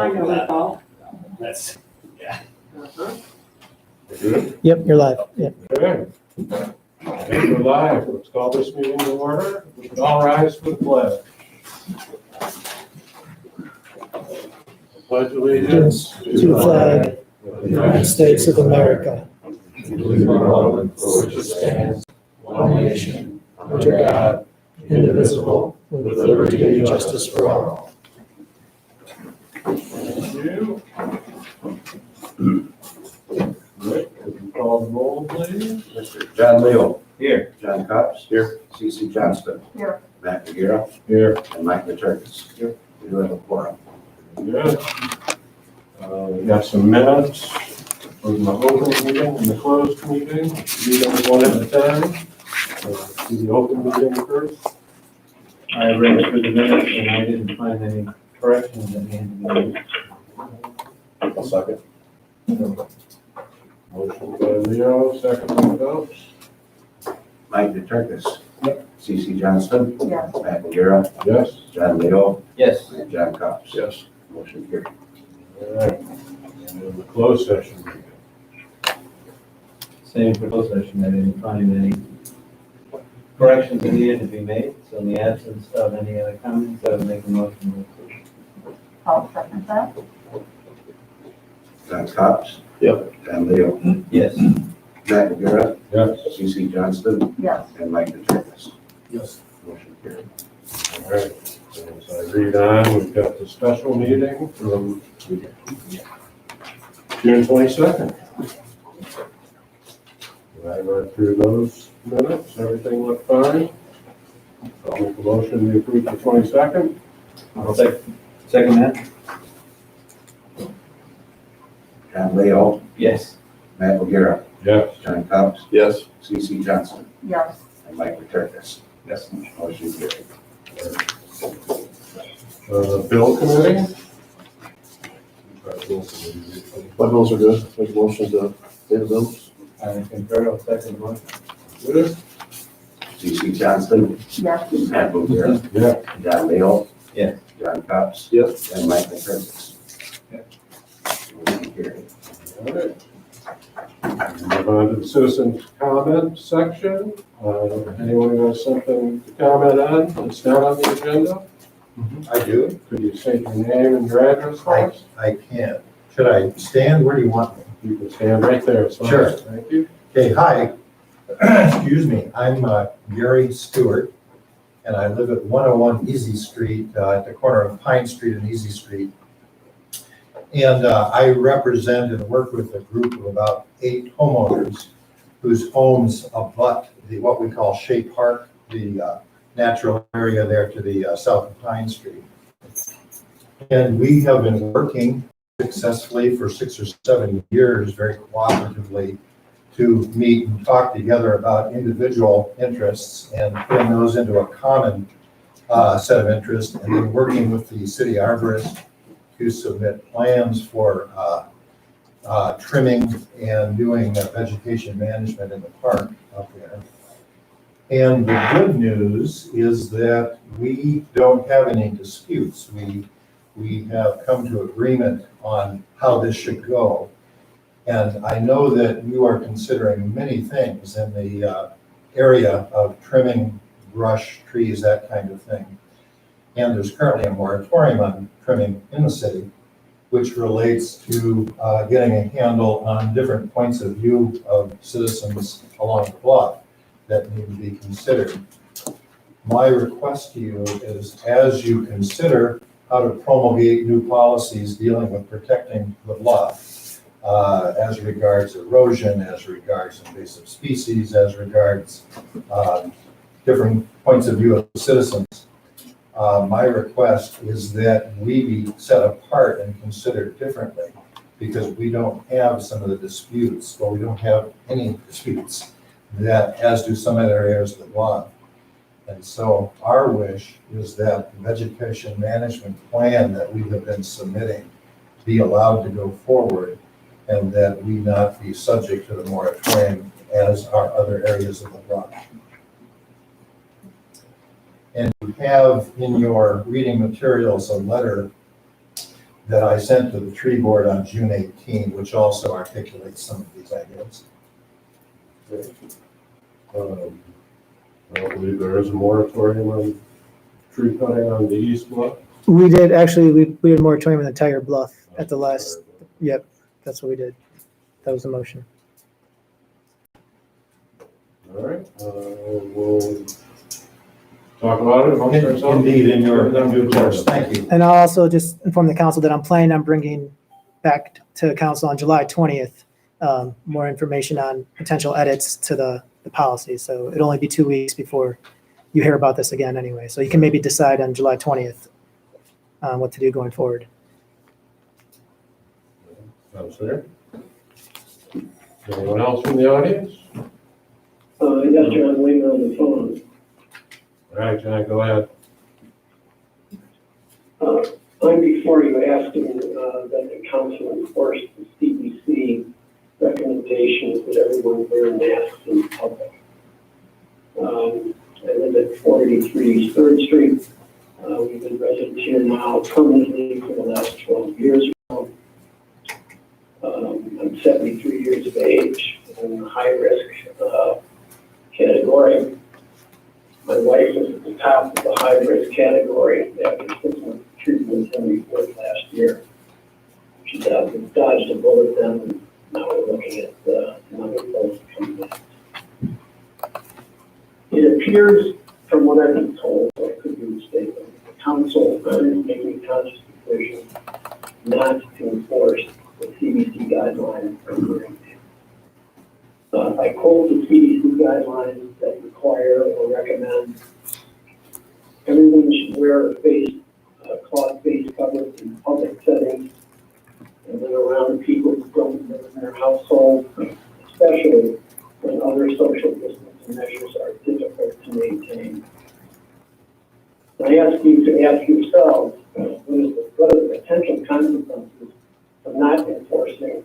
I know that all. That's, yeah. Uh-huh. Good. Yep, you're live. Yep. Okay. We're live. Let's call this meeting to order. We can all rise for the pledge. Pledge allegiance To the flag of the United States of America, to the republic for which it stands, one nation, under God, indivisible, with liberty and justice for all. Thank you. Rick, could you call the roll, please? Mr. John Leo. Here. John Cox. Here. C.C. Johnston. Here. Matt McGarrett. Here. And Mike Maturkis. Here. We do have a quorum. Good. We got some minutes from the open meeting and the closed meeting. Read them one at a time. Do the open meeting first. I read through the minutes and I didn't find any corrections that needed to be made. I'll second. Motion by Leo, second by Phelps. Mike Maturkis. C.C. Johnston. Yes. Matt McGarrett. Yes. John Leo. Yes. And John Cox. Yes. Motion carried. All right. And then the closed session meeting. Same for closed session, I didn't find any corrections that needed to be made. So in the absence of any other comments, I would make a motion to approve. I'll second that. John Cox. Yep. John Leo. Yes. Matt McGarrett. Yes. C.C. Johnston. Yes. And Mike Maturkis. Yes. Motion carried. All right. So as I read on, we've got the special meeting from June 22nd. I read through those minutes, everything looked fine. I'll make a motion to approve the 22nd. I'll second that. John Leo. Yes. Matt McGarrett. Yes. John Cox. Yes. C.C. Johnston. Yes. And Mike Maturkis. Yes. Motion carried. Bill committee? My bills are good. Make a motion to pay the bills. I concur, I'll second the motion. Good. C.C. Johnston. Yes. Matt McGarrett. Yeah. John Leo. Yes. John Cox. Yes. And Mike Maturkis. Yes. Motion carried. All right. Move on to the citizens comment section. Anyone who has something to comment on that's not on the agenda? I do. Could you state your name and your address for us? I can. Should I stand? Where do you want me? You can stand right there. It's fine. Sure. Thank you. Okay, hi. Excuse me. I'm Gary Stewart, and I live at 101 Easy Street, at the corner of Pine Street and Easy Street. And I represent and work with a group of about 8 homeowners whose homes abut what we call Shea Park, the natural area there to the south of Pine Street. And we have been working successfully for 6 or 7 years, very cooperatively, to meet and talk together about individual interests and putting those into a common set of interests, and then working with the city arborist to submit plans for trimming and doing vegetation management in the park up there. And the good news is that we don't have any disputes. We have come to agreement on how this should go. And I know that you are considering many things in the area of trimming brush, trees, that kind of thing. And there's currently a moratorium on trimming in the city, which relates to getting a handle on different points of view of citizens along the bluff that need to be considered. My request to you is, as you consider how to promulgate new policies dealing with protecting the bluff, as regards erosion, as regards invasive species, as regards different points of view of citizens, my request is that we be set apart and considered differently, because we don't have some of the disputes, or we don't have any disputes that, as do some other areas of the bluff. And so our wish is that the vegetation management plan that we have been submitting be allowed to go forward, and that we not be subject to the moratorium as are other areas of the bluff. And you have in your reading materials a letter that I sent to the tree board on June 18, which also articulates some of these ideas. I don't believe there is a moratorium on tree cutting on the east bluff. We did, actually, we had moratorium on the entire bluff at the last, yep, that's what we did. That was the motion. All right, we'll talk about it amongst ourselves. Indeed, in your due course. Thank you. And I'll also just inform the council that I'm planning on bringing back to council on July 20th, more information on potential edits to the policy. So it'll only be 2 weeks before you hear about this again anyway. So you can maybe decide on July 20th what to do going forward. Sounds fair. Anyone else from the audience? Yes, John Wayman on the phone. All right, John, go ahead. I'm before you asking that the council enforce the CDC recommendations that everyone wear masks in public. I live at 483 3rd Street. We've been residents here now permanently for the last 12 years. I'm 73 years of age. I'm in the high risk category. My wife is at the top of the high risk category after 6 months of treatment in report last year. She dodged a bullet then, and now we're looking at another bullet coming back. It appears, from what I've been told, I could be mistaken, the council is making a conscious decision not to enforce the CDC guidelines for I quote the CDC guidelines that require or recommend everyone should wear a cloth face cover in public settings and then around people who don't live in their household, especially when other social distancing measures are difficult to maintain. I ask you to ask yourselves, what are the potential consequences of not enforcing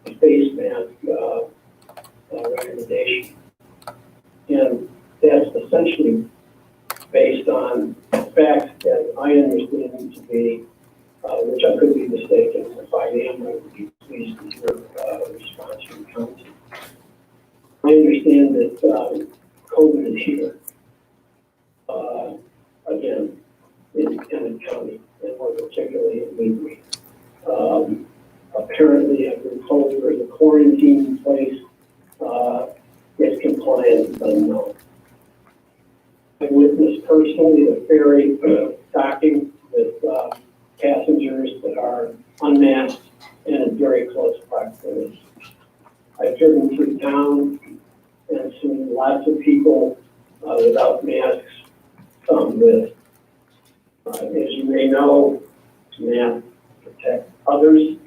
the face mask recommendation? And that's essentially based on the fact that I understand to be, which I could be mistaken. If I am, I would be pleased to hear a response from the council. I understand that COVID is here, again, in Emmett County, and more particularly in Weavery. Apparently, I've been told there is a quarantine in place. Its compliance is unknown. I witnessed personally the ferry docking with passengers that are unmasked and in very close proximity. I've driven through town and seen lots of people without masks, some with. As you may know, masks protect others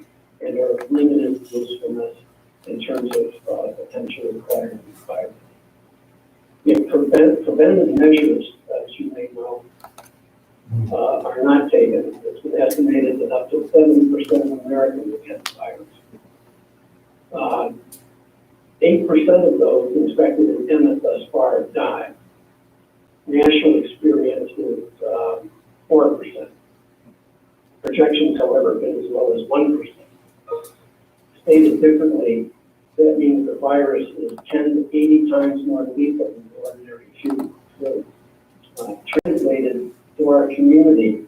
and are limited usefulness in terms of potential required environment. If preventive measures, as you may know, are not taken, it's been estimated that up to 70% of Americans will get the virus. 8% of those infected in Emmett thus far have died. National experience is 4%. Projections, however, have been as low as 1%. Stated differently, that means the virus is 10 to 80 times more lethal than the ordinary flu. Translated to our community,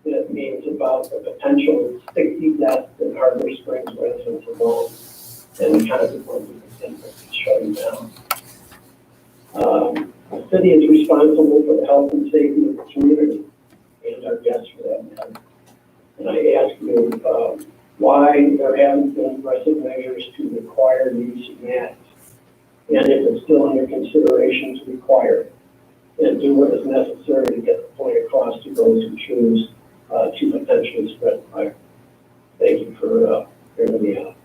that means about the potential 60 deaths in Harbor Springs residents alone, and the consequences of things shutting down. The city is responsible for the health and safety of the community and our guests for that matter. And I ask you why there haven't been aggressive measures to require the use of masks, and if it's still under consideration to require it, and do what is necessary to get the point across to those who choose to potentially spread the virus. Thank you for hearing me out.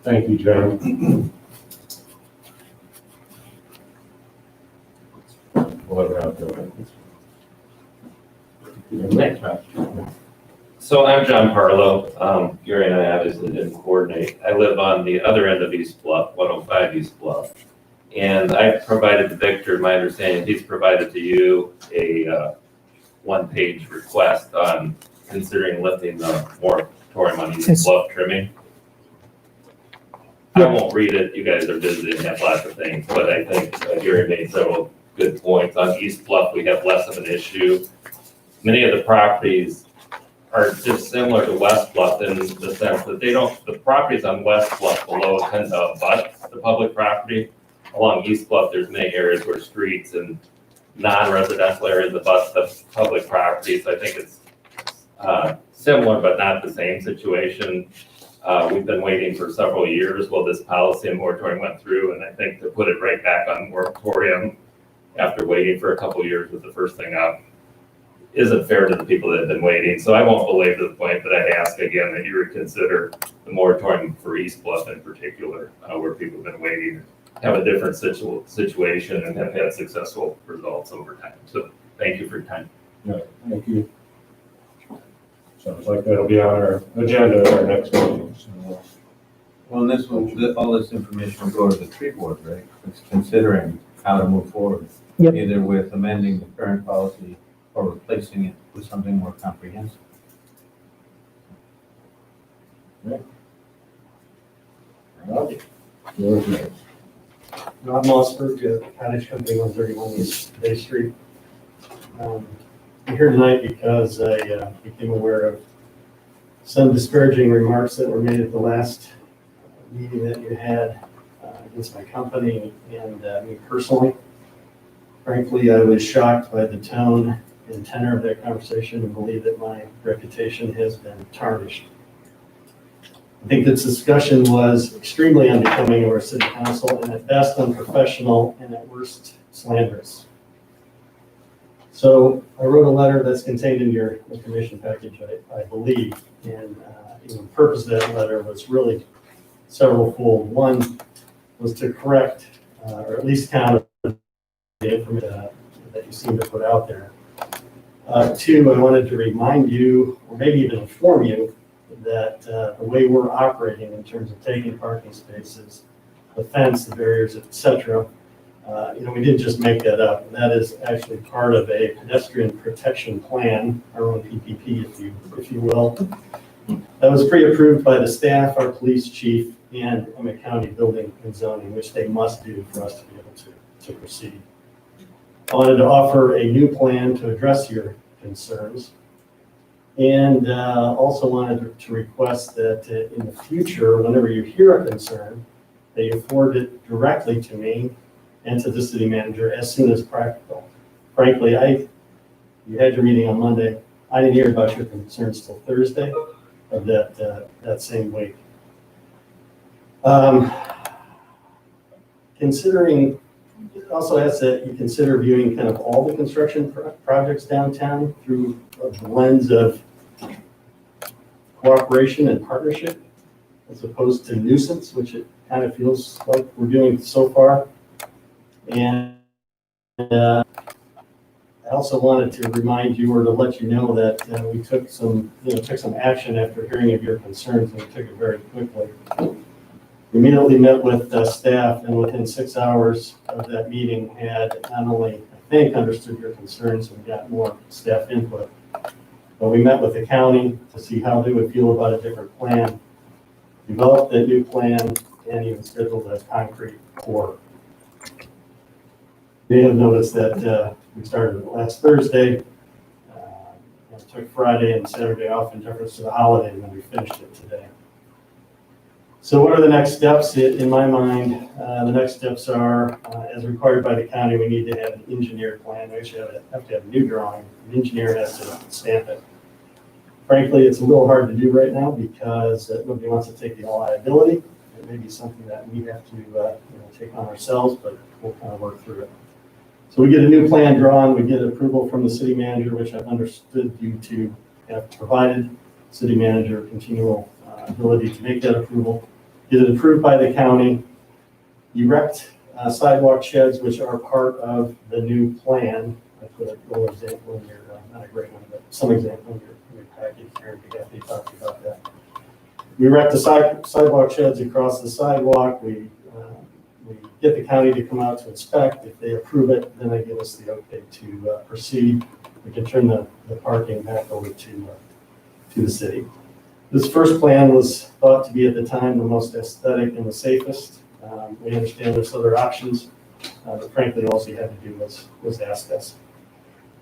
Thank you, John. Whatever I'm doing. Next one. So I'm John Parlow. Gary and I obviously didn't coordinate. I live on the other end of East Bluff, 105 East Bluff. And I provided to Victor, my understanding, he's provided to you a one-page request on considering lifting the moratorium on East Yes. Bluff trimming. I won't read it, you guys are busy and have lots of things, but I think Gary made several good points. On East Bluff, we have less of an issue. Many of the properties are just similar to West Bluff in the sense that the properties on West Bluff below tend to abut the public property. Along East Bluff, there's many areas where streets and non-residential areas abut the public property, so I think it's similar but not the same situation. We've been waiting for several years while this policy and moratorium went through, and I think to put it right back on moratorium after waiting for a couple of years with the first thing up isn't fair to the people that have been waiting. So I won't belabor the point, but I'd ask again that you reconsider the moratorium for East Bluff in particular, where people have been waiting, have a different situation and have had successful results over time. So thank you for your time. Yeah, thank you. Sounds like that'll be on our agenda at our next meeting. So, Well, this will, all this information will go to the tree board, right? It's considering how to move forward. Yep. Either with amending the current policy or replacing it with something more comprehensive. yours next. Rob Mossberg, Cottage Company, 131 East Bay Street. I'm here tonight because I became aware of some disparaging remarks that were made at the last meeting that you had against my company and me personally. Frankly, I was shocked by the tone and tenor of that conversation and believe that my reputation has been tarnished. I think this discussion was extremely unbecoming of our city council and at best unprofessional and at worst slanderous. So I wrote a letter that's contained in your information package, I believe, and the purpose of that letter was really several-fold. One was to correct, or at least counter the information that you seem to put out there. Two, I wanted to remind you, or maybe even inform you, that the way we're operating in terms of taking parking spaces, the fence, the barriers, et cetera, we didn't just make that up. That is actually part of a pedestrian protection plan, our own PPP, if you will. That was pre-approved by the staff, our police chief, and Emmett County Building and Zoning, which they must do for us to be able to proceed. I wanted to offer a new plan to address your concerns. And also wanted to request that in the future, whenever you hear a concern, that you forward it directly to me and to the city manager as soon as practical. Frankly, you had your meeting on Monday. I didn't hear about your concerns till Thursday of that same week. Considering, also ask that you consider viewing kind of all the construction projects downtown through the lens of cooperation and partnership, as opposed to nuisance, which it kind of feels like we're doing so far. And I also wanted to remind you or to let you know that we took some action after hearing of your concerns, and we took it very quickly. We immediately met with staff, and within 6 hours of that meeting had not only, I think, understood your concerns and got more staff input, but we met with the county to see how they would feel about a different plan, developed a new plan, and even scheduled a concrete pour. You may have noticed that we started last Thursday, and took Friday and Saturday off in deference to the holiday, and then we finished it today. So what are the next steps? In my mind, the next steps are, as required by the county, we need to have an engineered plan. We actually have to have a new drawing. The engineer has to stamp it. Frankly, it's a little hard to do right now because nobody wants to take the liability. It may be something that we have to take on ourselves, but we'll kind of work through it. So we get a new plan drawn, we get approval from the city manager, which I've understood you to have provided city manager continual ability to make that approval. Get it approved by the county, erect sidewalk sheds, which are part of the new plan. I put a little example in your, not a great one, but some example in your package here. We have to talk about that. We erect the sidewalk sheds across the sidewalk. We get the county to come out to inspect. If they approve it, then they give us the okay to proceed. We can turn the parking back over to to the city. This first plan was thought to be at the time the most aesthetic and the safest. We understand there's other options, but frankly, all you had to do was ask us.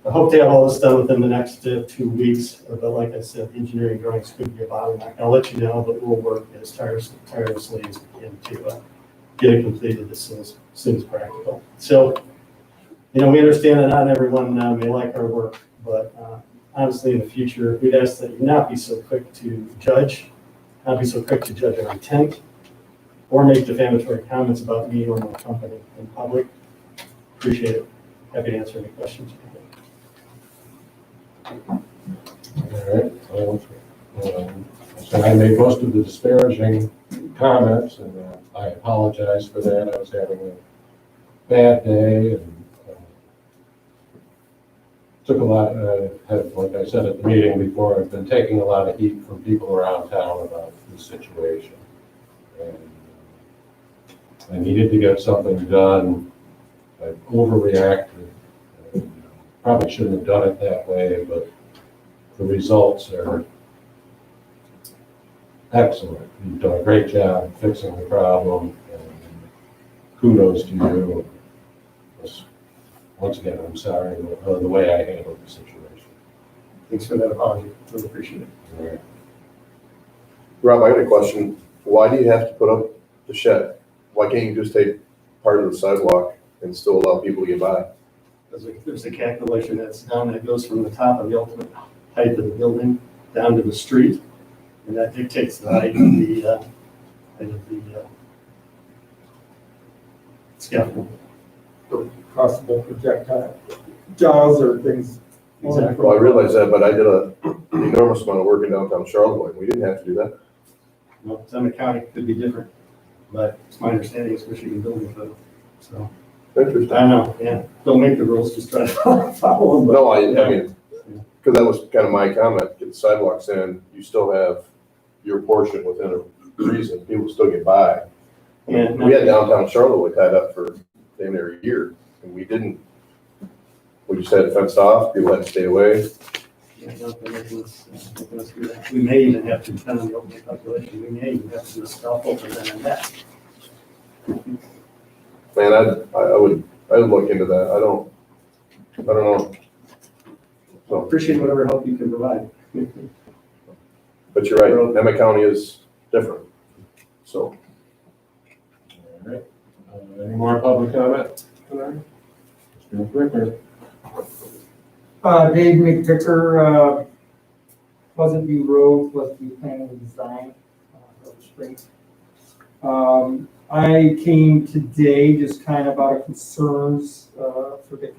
I hope to have all this done within the next 2 weeks, but like I said, engineering drawings could be a bottleneck. I'll let you know, but we'll work as tirelessly as we can to get it completed as soon as practical. So, we understand that not everyone may like our work, but honestly, in the future, we'd ask that you not be so quick to judge, not be so quick to judge our intent, or make defamatory comments about me or my company in public. Appreciate it. Happy to answer any questions. All right. So I made most of the disparaging comments, and I apologize for that. I was having a bad day and took a lot, like I said at the meeting before, I've been taking a lot of heat from people around town about the situation. And I needed to get something done. I overreacted. Probably shouldn't have done it that way, but the results are excellent. You've done a great job fixing the problem, and kudos to you. Once again, I'm sorry the way I handled the situation. Thanks for that apology. Really appreciate it. All right. Rob, I got a question. Why do you have to put up the shed? Why can't you just take part of the sidewalk and still allow people to get by? There's a calculation that's done that goes from the top of the ultimate height of the building down to the street, and that dictates the height of the scaffold. Possible projectile jaws or things. Exactly. Well, I realize that, but I did an enormous amount of work in downtown Charlotte. We didn't have to do that. Well, Summit County could be different, but it's my understanding it's Michigan building code. So Interesting. I know, yeah. Don't make the rules, just try to follow them. No, I mean, because that was kind of my comment, get the sidewalks in, you still have your portion within a reason, people still get by. Yeah. We had downtown Charlotte tied up for damn near a year, and we just had it fenced off, people had to stay away. Yeah, nothing making us do that. We may even have to, depend on the opening population, we may even have to do a scalpel and then a net. Man, I would look into that, I don't know. So, Appreciate whatever help you can provide. but you're right, Emmett County is different, so. All right. Any more public comment tonight? Mr. McVicker. Dave McVicker, Pleasant View Road, Pleasant View Planning and Design, Rubber Springs. I came today just kind of out of concerns for the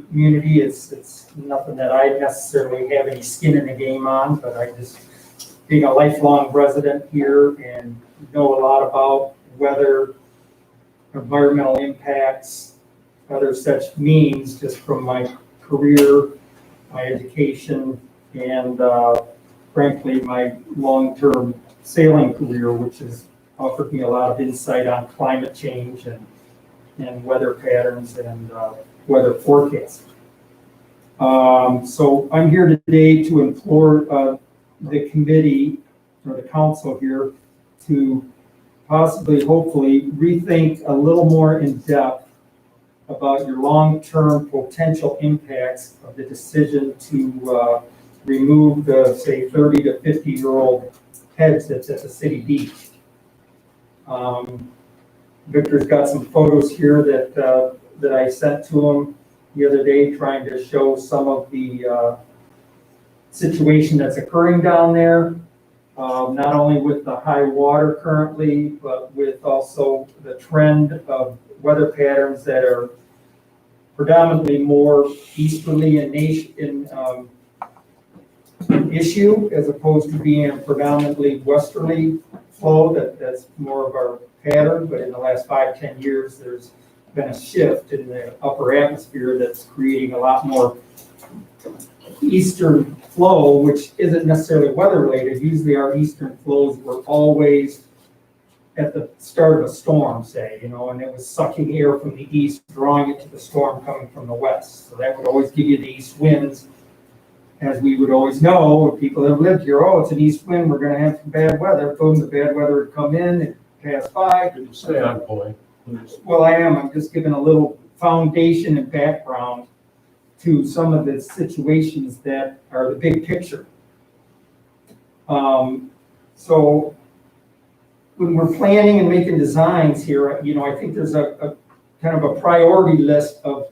community. It's nothing that I necessarily have any skin in the game on, but I just, being a lifelong resident here and know a lot about weather, environmental impacts, other such means, just from my career, my education, and frankly, my long-term sailing career, which has offered me a lot of insight on climate change and weather patterns and weather forecasting. So I'm here today to implore the committee or the council here to possibly, hopefully, rethink a little more in depth about your long-term potential impacts of the decision to remove the, say, 30 to 50-year-old heads that's at the city beach. Victor's got some photos here that I sent to him the other day, trying to show some of the situation that's occurring down there, not only with the high water currently, but with also the trend of weather patterns that are predominantly more easterly in issue, as opposed to being a predominantly westerly flow. That's more of our pattern, but in the last 5-10 years, there's been a shift in the upper atmosphere that's creating a lot more eastern flow, which isn't necessarily weather related. Usually our eastern flows were always at the start of a storm, say, and it was sucking air from the east, drawing it to the storm coming from the west. So that would always give you the east winds. as we would always know, people that have lived here, oh, it's an east wind, we're gonna have some bad weather, boom, the bad weather would come in and pass by. Could you stay on point, please? Well, I'm just giving a little foundation and background to some of the situations that are the big picture. So when we're planning and making designs here, I think there's a kind of a priority list of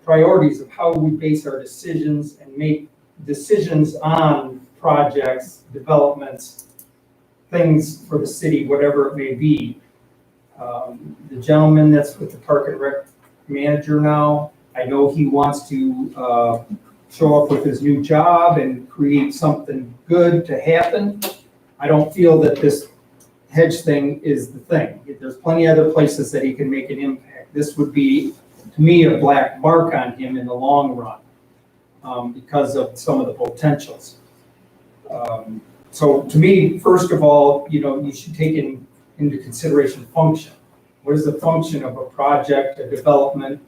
priorities of how we base our decisions and make decisions on projects, developments, things for the city, whatever it may be. The gentleman that's with the Park and Rec manager now, I know he wants to show up with his new job and create something good to happen. I don't feel that this hedge thing is the thing. There's plenty of other places that he can make an impact. This would be, to me, a black mark on him in the long run because of some of the potentials. So to me, first of all, you should take into consideration function. What is the function of a project, a development,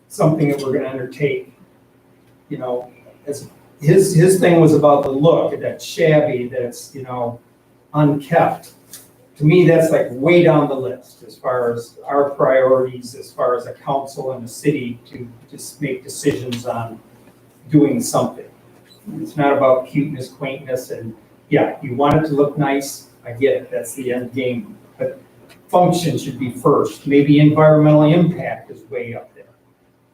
something that we're going to undertake? As his thing was about the look, that's shabby, that's unkept. To me, that's like way down the list as far as our priorities, as far as a council and a city to just make decisions on doing something. It's not about cuteness, quaintness, and yeah, you want it to look nice. I get it. That's the end game. But function should be first. Maybe environmental impact is way up there.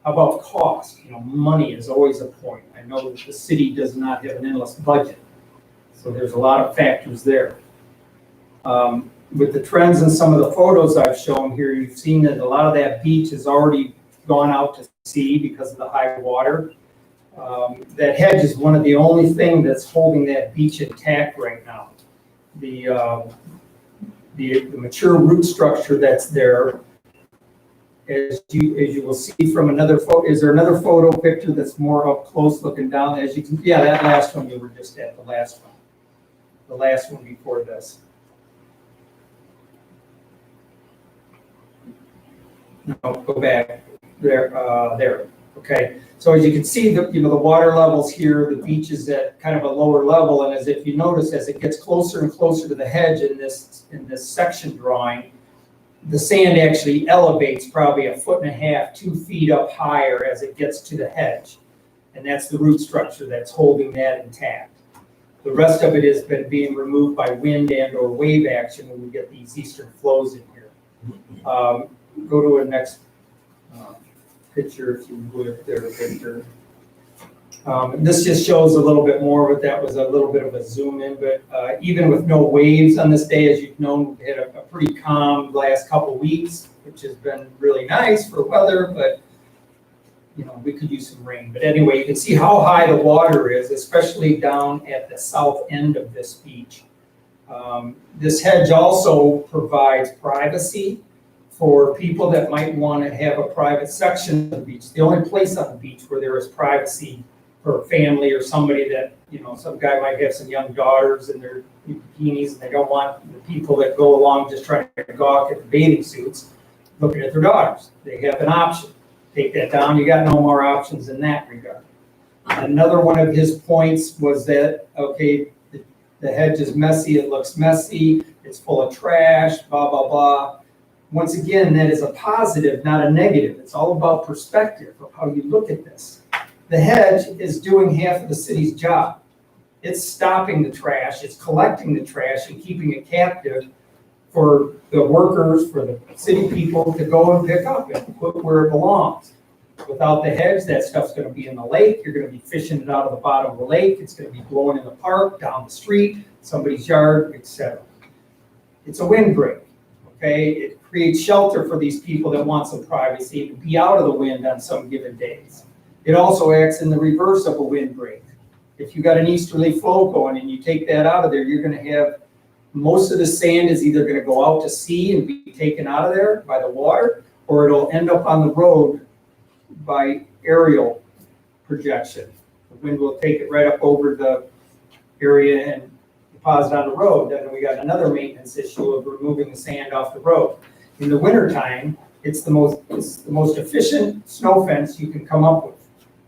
How about cost? Money is always a point. I know that the city does not have an endless budget. So there's a lot of factors there. With the trends and some of the photos I've shown here, you've seen that a lot of that beach has already gone out to sea because of the high water. That hedge is one of the only things that's holding that beach intact right now. The mature root structure that's there, as you will see from another photo. Is there another photo picture that's more up close looking down? As you can, yeah, that last one you were just at, the last one before this. No, go back there. There. Okay. So as you can see, the water levels here, the beach is at kind of a lower level, and as if you notice, as it gets closer and closer to the hedge in this section drawing, the sand actually elevates probably 1.5 feet, 2 feet up higher as it gets to the hedge, and that's the root structure that's holding that intact. The rest of it has been being removed by wind and/or wave action when we get these eastern flows in here. Go to a next picture, if you would, there, Victor. This just shows a little bit more, but that was a little bit of a zoom in. But even with no waves on this day, as you've known, we had a pretty calm last couple weeks, which has been really nice for weather, but we could use some rain. But anyway, you can see how high the water is, especially down at the south end of this beach. This hedge also provides privacy for people that might want to have a private section of the beach. The only place on the beach where there is privacy for a family or somebody that, some guy might have some young daughters in their bikinis and they don't want the people that go along just trying to gawk at the bathing suits looking at their daughters. They have an option. Take that down, you got no more options in that regard. Another one of his points was that, okay, the hedge is messy, it looks messy, it's full of trash, blah, blah, blah. Once again, that is a positive, not a negative. It's all about perspective of how you look at this. The hedge is doing half of the city's job. It's stopping the trash, it's collecting the trash and keeping it captive for the workers, for the city people to go and pick up and put where it belongs. Without the hedge, that stuff's going to be in the lake. You're going to be fishing it out of the bottom of the lake. It's going to be blowing in the park, down the street, somebody's yard, etc. It's a windbreak. Okay, it creates shelter for these people that want some privacy to be out of the wind on some given days. It also acts in the reverse of a windbreak. If you got an easterly flow going and you take that out of there, you're going to have most of the sand is either going to go out to sea and be taken out of there by the water, or it'll end up on the road by aerial projection. The wind will take it right up over the area and deposit on the road. Then we got another maintenance issue of removing the sand off the road. In the wintertime, it's the most efficient snow fence you can come up with.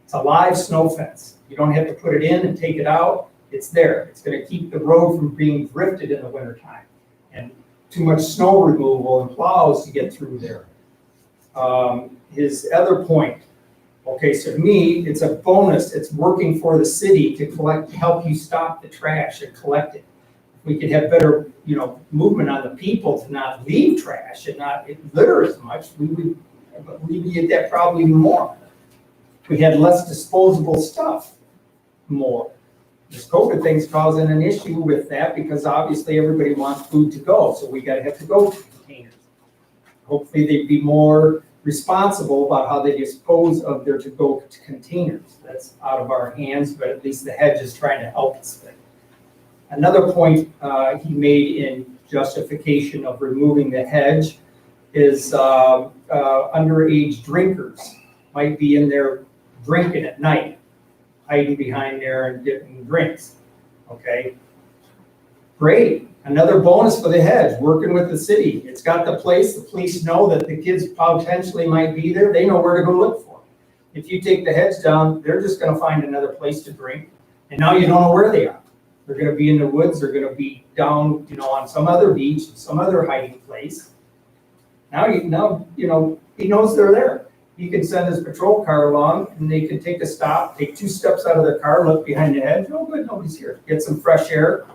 It's a live snow fence. You don't have to put it in and take it out. It's there. It's gonna keep the road from being drifted in the wintertime. And too much snow removal and plows to get through there. His other point, okay, so to me, it's a bonus. It's working for the city to help you stop the trash and collect it. If we could have better, movement on the people to not leave trash and not litter as much, we would alleviate that problem even more. If we had less disposable stuff, more. This COVID thing's causing an issue with that because obviously everybody wants food to go, so we gotta have to go to containers. Hopefully they'd be more responsible about how they dispose of their to-go containers. That's out of our hands, but at least the hedge is trying to help us there. Another point he made in justification of removing the hedge is underage drinkers might be in there drinking at night, hiding behind there and getting drinks, okay? Great, another bonus for the hedge, working with the city. It's got the place, the police know that the kids potentially might be there, they know where to go look for them. If you take the hedge down, they're just gonna find another place to drink, and now you don't know where they are. They're gonna be in the woods, they're gonna be down, on some other beach, some other hiding place. Now, he knows they're there. He can send his patrol car along and they can take a stop, take 2 steps out of their car, look behind the hedge, oh good, nobody's here. Get some fresh air,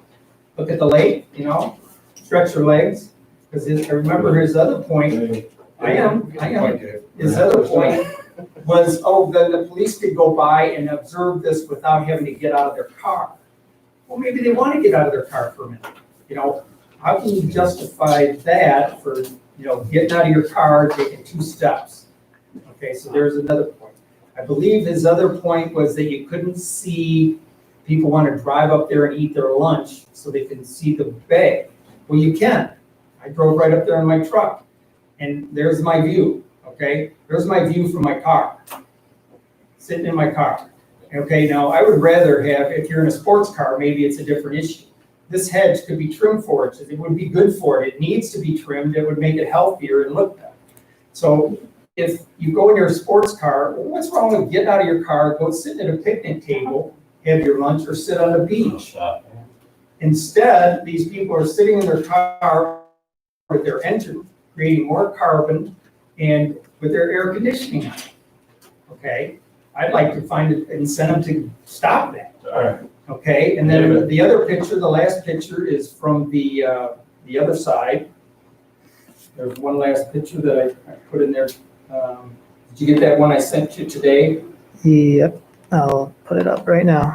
look at the lake, stretch your legs. Because I remember his other point, I am. His other point was, then the police could go by and observe this without having to get out of their car. Well, maybe they want to get out of their car for a minute. How can you justify that for, getting out of your car, taking 2 steps? Okay, so there's another point. I believe his other point was that you couldn't see, people want to drive up there and eat their lunch so they can see the bay. Well, you can. I drove right up there in my truck and there's my view, okay? There's my view from my car, sitting in my car. Okay, now I would rather have, if you're in a sports car, maybe it's a different issue. This hedge could be trimmed for it. It would be good for it. It needs to be trimmed. It would make it healthier and look better. So if you go in your sports car, what's wrong with getting out of your car, go sit at a picnic table, have your lunch, or sit on the beach? Instead, these people are sitting in their car with their engine, creating more carbon, and with their air conditioning on. Okay, I'd like to find an incentive to stop that. All right. Okay, and then the other picture, the last picture is from the other side. There's one last picture that I put in there. Did you get that one I sent you today? Yep, I'll put it up right now.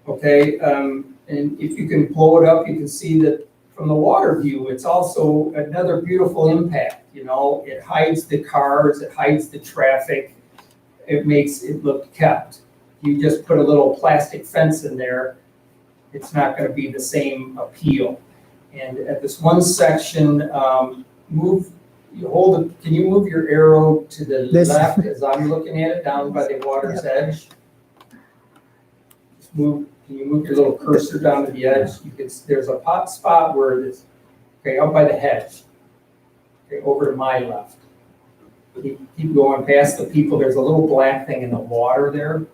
Okay, and if you can blow it up, you can see that from the water view, it's also another beautiful impact. It hides the cars, it hides the traffic, it makes it look kept. You just put a little plastic fence in there, it's not going to be the same appeal. And at this one section, can you move your arrow to the left as I'm looking at it, down by the water's edge? Can you move your little cursor down to the edge? There's a hot spot where it's, out by the hedge. Over to my left. Keep going past the people. There's a little black thing in the water there.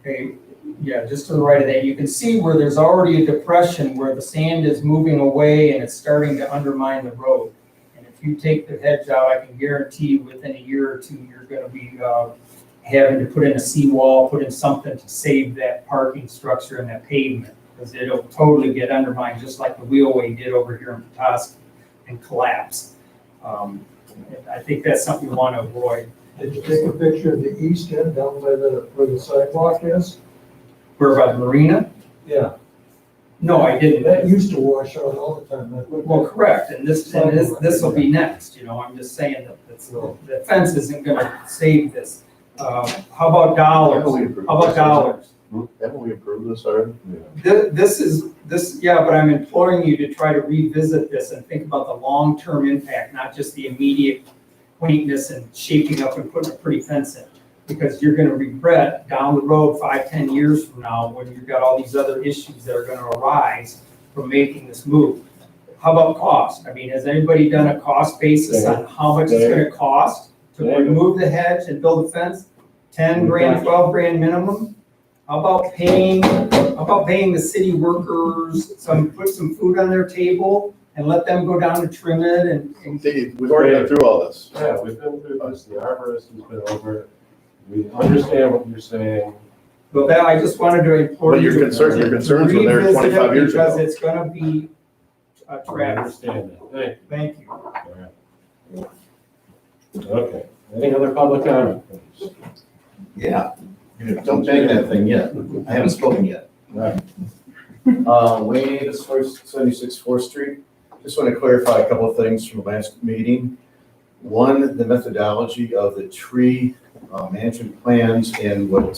Okay, yeah, just to the right of that, you can see where there's already a depression where the sand is moving away and it's starting to undermine the road. And if you take the hedge out, I can guarantee you within a year or 2, you're going to be having to put in a seawall, put in something to save that parking structure and that pavement, because it'll totally get undermined, just like the wheelway did over here in Petoskey, and collapse. I think that's something we want to avoid. Did you take a picture of the east end down by where the sidewalk is? Where about the marina? Yeah. No, I didn't. That used to wash out all the time. Well, correct, and this will be next, I'm just saying that the fence isn't gonna save this. How about dollars? How about dollars? Haven't we approved this already? Yeah, but I'm imploring you to try to revisit this and think about the long-term impact, not just the immediate quaintness and shaping up and putting a pretty fence in. Because you're gonna regret down the road 5-10 years from now when you've got all these other issues that are gonna arise from making this move. How about cost? I mean, has anybody done a cost basis on how much it's gonna cost? to remove the hedge and build a fence, 10 grand, 12 grand minimum. How about paying the city workers put some food on their table and let them go down and trim it and We've already been through all this. Yeah, we've been through this, the arborist has been over it. We understand what you're saying. but that, I just wanted to report. But your concerns were there revisit 25 it years Because ago. it's gonna be a I travesty. understand that, thank you. Thank you. All right. Okay, any other public comment, please? Yeah, don't bang that thing yet. I haven't spoken yet. Right. Wayne Davis, 76 4th Street. Just want to clarify a couple of things from the last meeting. One, the methodology of the tree management plans and what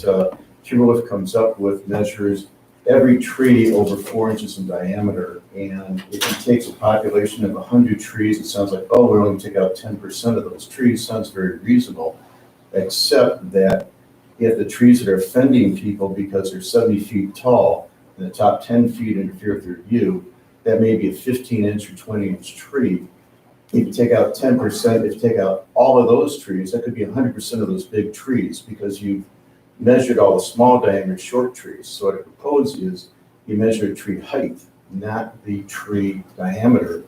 Timberwolf comes up with measures every tree over 4 inches in diameter. And if it takes a population of 100 trees, it sounds like, oh, we're only going to take out 10% of those trees. Sounds very reasonable, except that if the trees that are offending people because they're 70 feet tall and the top 10 feet interfere with their view, that may be a 15-inch or 20-inch tree. If you take out 10%, if you take out all of those trees, that could be 100% of those big trees because you've measured all the small diameter short trees. So what I propose is you measure tree height, not the tree diameter,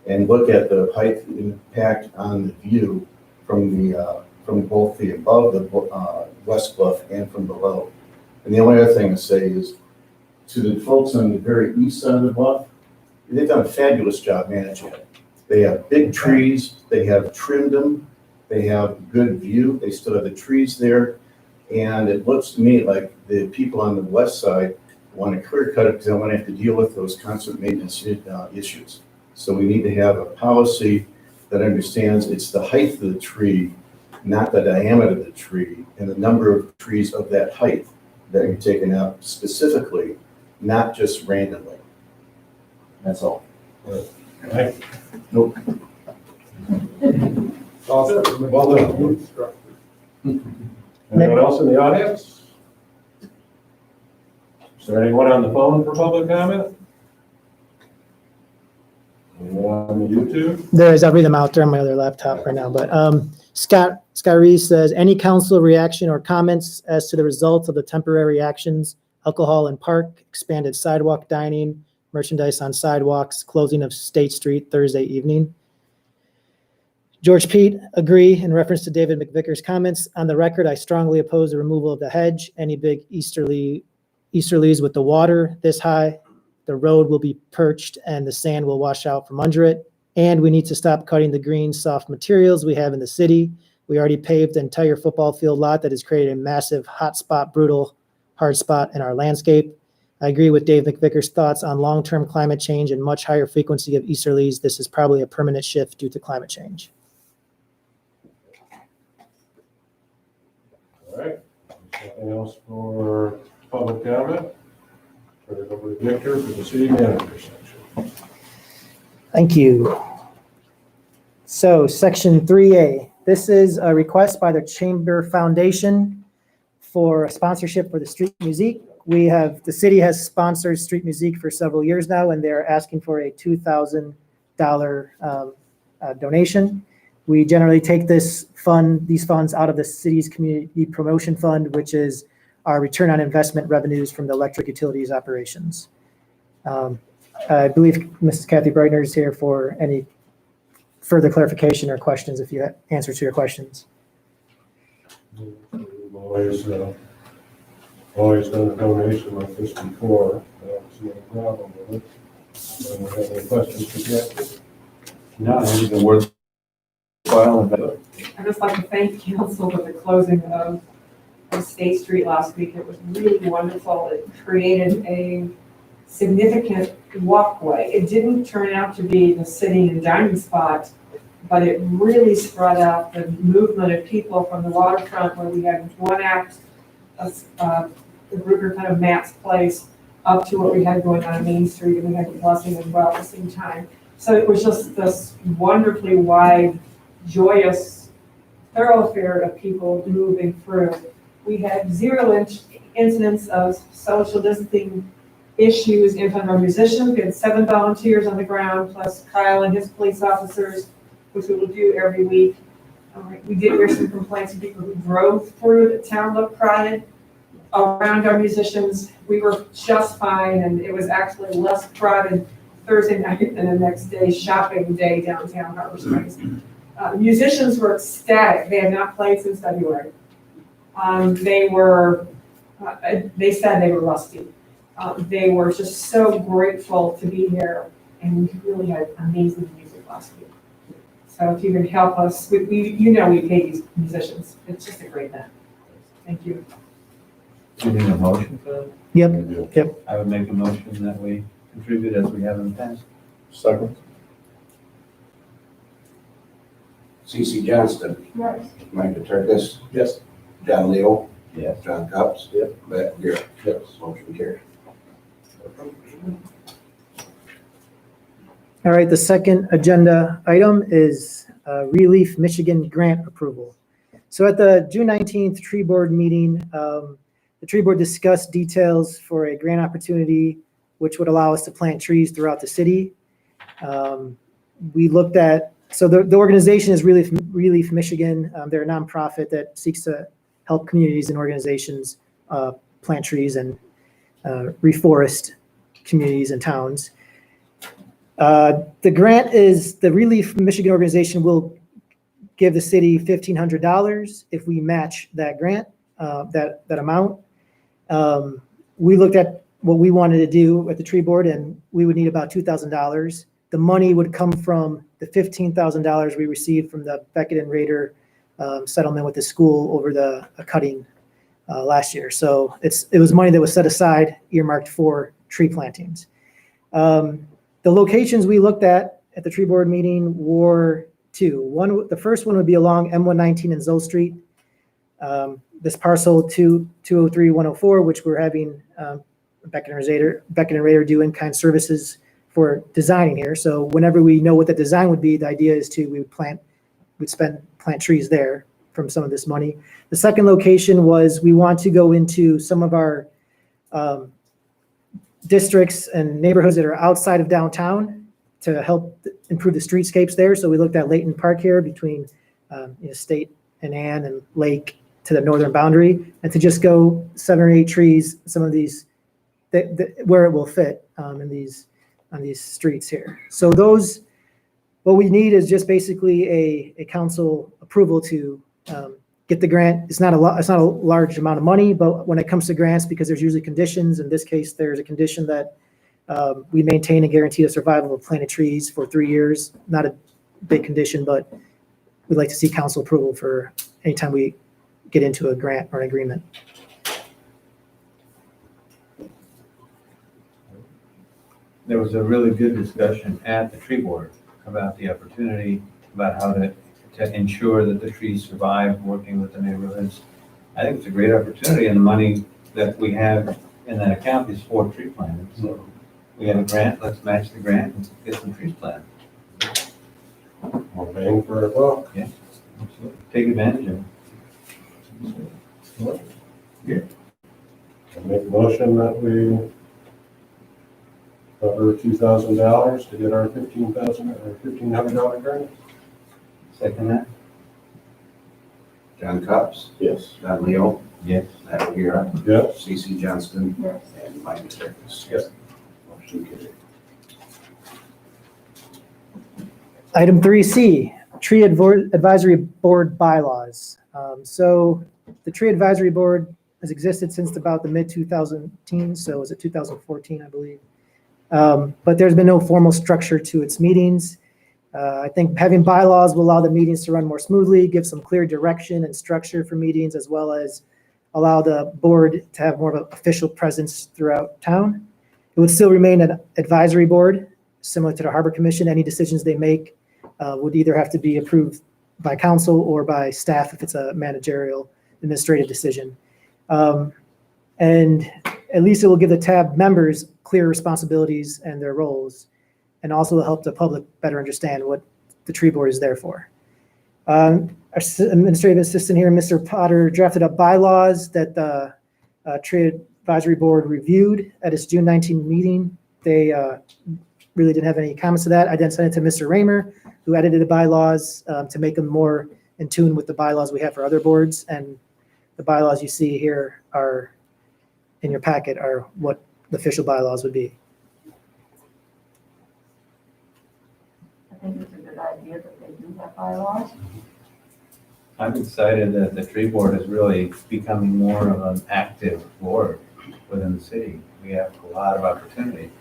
and look at the height impact on the view from both the above the west bluff and from below. And the only other thing to say is to the folks on the very east side of the bluff, they've done a fabulous job managing it. They have big trees, they have trimmed them, they have good view, they still have the trees there. And it looks to me like the people on the west side want to clear cut it because they don't want to have to deal with those constant maintenance issues. So we need to have a policy that understands it's the height of the tree, not the diameter of the tree, and the number of trees of that height that you're taking out specifically, not just randomly. That's all. Right. Nope. Well done. Anyone else in the audience? Is there anyone on the phone for public comment? Anyone on the YouTube? There is, I'll read them out there on my other laptop right now, but Scott Reese says, any council reaction or comments as to the results of the temporary actions, alcohol in park, expanded sidewalk dining, merchandise on sidewalks, closing of State Street Thursday evening? George Pete, agree in reference to David McVicker's comments. On the record, I strongly oppose the removal of the hedge. Any big easterlies with the water this high, the road will be perched and the sand will wash out from under it. And we need to stop cutting the green soft materials we have in the city. We already paved the entire football field lot that has created a massive hot spot, brutal hard spot in our landscape. I agree with Dave McVicker's thoughts on long-term climate change and much higher frequency of easterlies. This is probably a permanent shift due to climate change. All right. Anything else for public comment? Turn it over to Victor for the city manager section. Thank you. So section 3A, this is a request by the Chamber Foundation for a sponsorship for the Street Musique. The city has sponsored Street Musique for several years now, and they're asking for a $2,000 donation. We generally take these funds out of the city's community promotion fund, which is our return on investment revenues from the electric utilities operations. I believe Mrs. Kathy Breitner is here for any further clarification or questions if you have answers to your questions. Always done a donation like this before. There's no problem with it. Anyone have any questions for Kathy? No, it's even worthwhile. I'd just like to thank the council for the closing of State Street last week. It was really wonderful. It created a significant walkway. It didn't turn out to be the sitting and dining spot, but it really spread out the movement of people from the waterfront where we had one act of the Ruger kind of Matt's Place up to what we had going on Main Street, and we had the Blessing as well at the same time. So it was just this wonderfully wide, joyous thoroughfare of people moving through. We had 0 incidents of social distancing issues in front of our musicians. We had 7 volunteers on the ground, plus Kyle and his police officers, which we will do every week. All right, we did hear some complaints from people who drove through. The town looked crowded. Around our musicians, we were just fine, and it was actually less crowded Thursday night than the next day, shopping day downtown Harbor Springs. Musicians were ecstatic. They had not played since February. They said they were rusty. They were just so grateful to be here, and we really had amazing music last week. So if you can help us, we pay these musicians. It's just a great night. Thank you. Do you need a motion for that? Yep. I would make a motion that we contribute as we have in the past. Second. C.C. Johnston. Yes. Mike Turkis. Yes. John Leo. Yes. John Cops. Yep. Matt Garrett. Yes. Motion carried. All right, the second agenda item is Relief Michigan grant approval. So at the June 19th tree board meeting, the tree board discussed details for a grant opportunity which would allow us to plant trees throughout the city. We looked at, so the organization is Relief Michigan. They're a nonprofit that seeks to help communities and organizations plant trees and reforest communities and towns. The grant is, the Relief Michigan organization will give the city $1,500 if we match that grant, that amount. We looked at what we wanted to do at the tree board, and we would need about $2,000. The money would come from the $15,000 we received from the Beckett and Rader settlement with the school over the cutting last year. So it was money that was set aside, earmarked for tree plantings. The locations we looked at the tree board meeting were two. The first one would be along M119 and Zoe Street. This parcel 203-104, which we're having Beckett and Rader do in-kind services for designing here. So whenever we know what the design would be, the idea is plant trees there from some of this money. The second location was, we want to go into some of our districts and neighborhoods that are outside of downtown to help improve the streetscapes there. So we looked at Layton Park here between State and Ann and Lake to the northern boundary, and to just go 7 or 8 trees, some of these where it will fit on these streets here. So what we need is just basically a council approval to get the grant. It's not a large amount of money, but when it comes to grants, because there's usually conditions, in this case, there's a condition that we maintain and guarantee the survival of planted trees for 3 years. Not a big condition, but we'd like to see council approval for anytime we get into a grant or an agreement. There was a really good discussion at the tree board about the opportunity, about how to ensure that the trees survive, working with the neighborhoods. I think it's a great opportunity, and the money that we have in that account is for tree planting. So we have a grant, let's match the grant and get some trees planted. More bang for a buck. Absolutely. Take advantage of it. I make a motion that we cover $2,000 to get our $1,500 grant. Second that? John Cops. Yes. John Leo. Yes. Matt Garrett. Yes. C.C. Johnston. Yes. And Mike Turkis. Yes. Motion carried. Item 3C, Tree Advisory Board bylaws. So the Tree Advisory Board has existed since about the mid-2010s, so was it 2014, I believe. But there's been no formal structure to its meetings. I think having bylaws will allow the meetings to run more smoothly, give some clear direction and structure for meetings, as well as allow the board to have more of an official presence throughout town. It would still remain an advisory board, similar to the Harbor Commission. Any decisions they make would either have to be approved by council or by staff if it's a managerial administrative decision. And at least it will give the TAB members clear responsibilities and their roles, and also will help the public better understand what the tree board is there for. Our administrative assistant here, Mr. Potter, drafted up bylaws that the Tree Advisory Board reviewed at its June 19 meeting. They really didn't have any comments to that. I then sent it to Mr. Raymer, who edited the bylaws to make them more in tune with the bylaws we have for other boards, and the bylaws you see here are, in your packet, are what the official bylaws would be. I think it's a good idea that they do have bylaws. I'm excited that the tree board is really becoming more of an active board within the city. We have a lot of opportunity,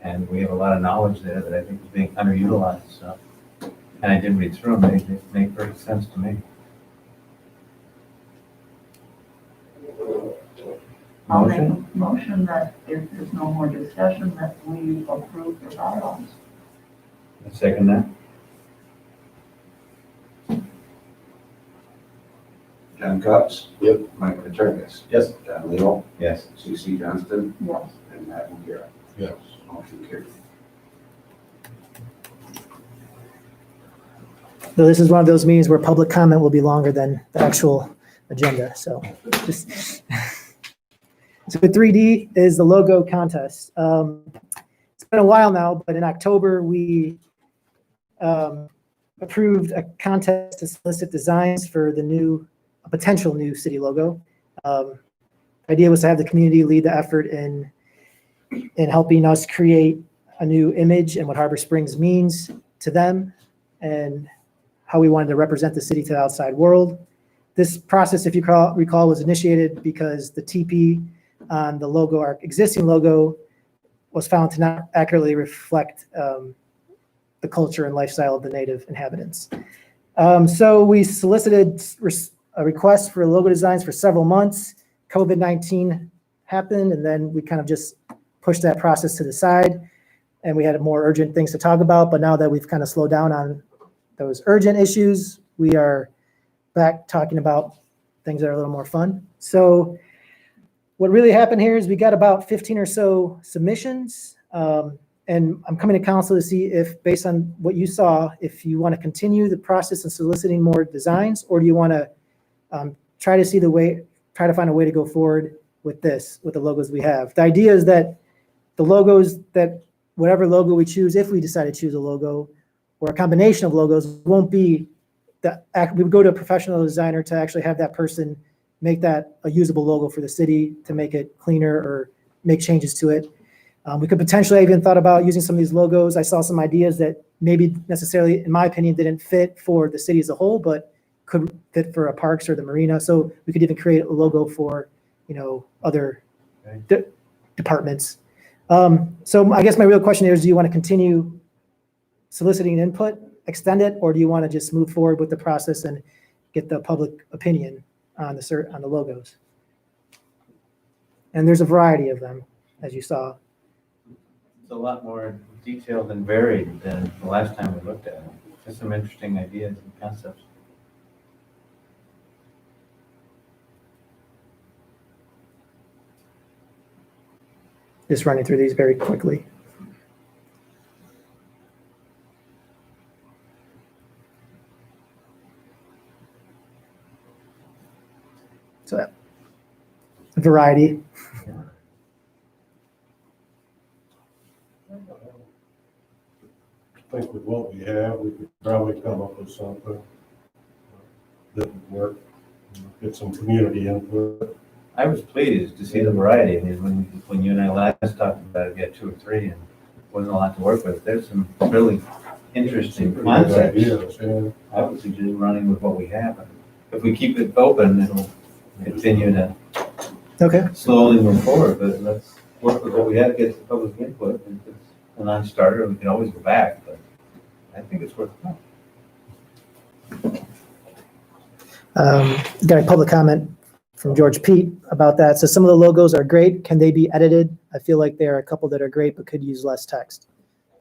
and we have a lot of knowledge there that I think is being underutilized, so. And I did read through them, they make perfect sense to me. I'll make Motion? a motion that if there's no more discussion, that we approve the bylaws. I second that. John Cox. Yep. Mike Katargas. Yes. Don Leo. Yes. CC Johnston. Yes. And Matt McGarrett. Yes. Motion carried. Though this is one of those meetings where public comment will be longer than the actual agenda, so just. So 3D is the logo contest. It's been a while now, but in October, we approved a contest to solicit designs for a potential new city logo. The idea was to have the community lead the effort in helping us create a new image and what Harbor Springs means to them, and how we wanted to represent the city to the outside world. This process, if you recall, was initiated because the TP on the logo, our existing logo, was found to not accurately reflect the culture and lifestyle of the native inhabitants. So we solicited a request for logo designs for several months. COVID-19 happened, and then we kind of just pushed that process to the side, and we had more urgent things to talk about. But now that we've kind of slowed down on those urgent issues, we are back talking about things that are a little more fun. So what really happened here is we got about 15 or so submissions, and I'm coming to council to see if, based on what you saw, if you want to continue the process of soliciting more designs, or do you want to try to find a way to go forward with the logos we have. The idea is that whatever logo we choose, if we decide to choose a logo or a combination of logos, won't be we would go to a professional designer to actually have that person make that a usable logo for the city, to make it cleaner or make changes to it. We could potentially even thought about using some of these logos. I saw some ideas that maybe necessarily, in my opinion, didn't fit for the city as a whole, but could fit for a parks or the marina. So we could even create a logo for, other departments. So I guess my real question is, do you want to continue soliciting input, extend it, or do you want to just move forward with the process and get the public opinion on the logos? And there's a variety of them, as you saw. It's a lot more detailed and varied than the last time we looked at it. There's some interesting ideas and concepts. Just running through these very quickly. So, variety. I think with what we have, we could probably come up with something that would work, get some community input. I was pleased to see the variety. I mean, when you and I last talked about it, we had 2 or 3, and wasn't a lot to work with. There's some really interesting Pretty good concepts. ideas, yeah. I would suggest running with what we have. If we keep it open, it'll continue to Okay. slowly move forward, but let's work with what we have, get the public input. If it's a non-starter, we can always go back, but I think it's worth it. Got a public comment from George Pete about that. So some of the logos are great. Can they be edited? I feel like there are a couple that are great, but could use less text.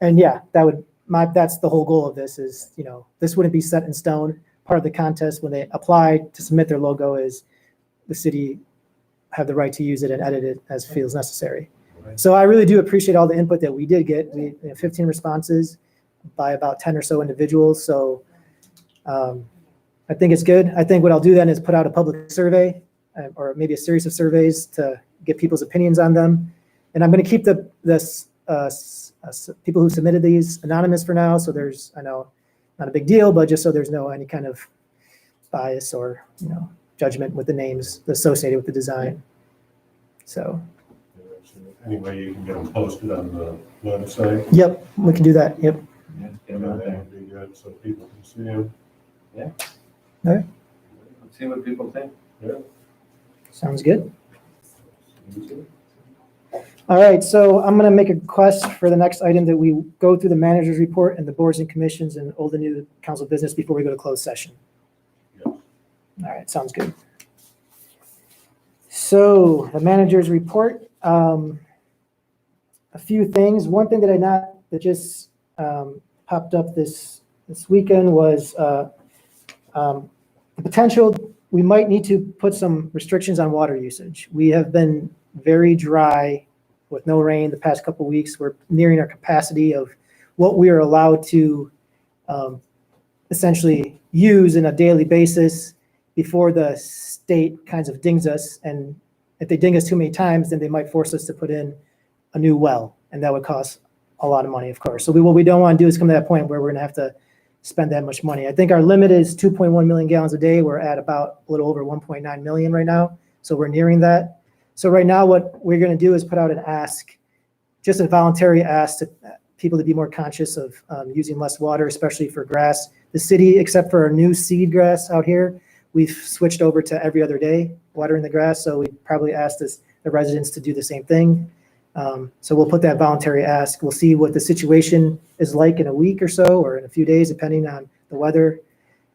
And yeah, that's the whole goal of this is, this wouldn't be set in stone. Part of the contest when they apply to submit their logo is the city have the right to use it and edit it as feels necessary. Right. So I really do appreciate all the input that we did get. We 15 responses by about 10 or so individuals. So I think it's good. I think what I'll do then is put out a public survey or maybe a series of surveys to get people's opinions on them. And I'm going to keep the people who submitted these anonymous for now. So I know not a big deal, but just so there's no any kind of bias or, judgment with the names associated with the design. So, Any way you can get them posted on the website? yep, we can do that. Yep. Yeah, get Yeah, them out that there. would be good, so people can see them. Let's see what people think. Sounds good. All right, so I'm going to make a request for the next item that we go through the manager's report and the boards and commissions and old and new council business before we go to closed session. Yes. All right, sounds good. So the manager's report, a few things. One thing that just popped up this weekend was the potential, we might need to put some restrictions on water usage. We have been very dry with no rain the past couple weeks. We're nearing our capacity of what we are allowed to essentially use in a daily basis before the state kinds of dings us. And if they ding us too many times, then they might force us to put in a new well, and that would cost a lot of money, of course. So what we don't want to do is come to that point where we're going to have to spend that much money. I think our limit is 2.1 million gallons a day. We're at about a little over 1.9 million right now. So we're nearing that. So right now what we're going to do is put out an ask, just a voluntary ask to people to be more conscious of using less water, especially for grass. The city, except for our new seed grass out here, we've switched over to every other day watering the grass. So we probably asked the residents to do the same thing. So we'll put that voluntary ask. We'll see what the situation is like in a week or so, or in a few days, depending on the weather.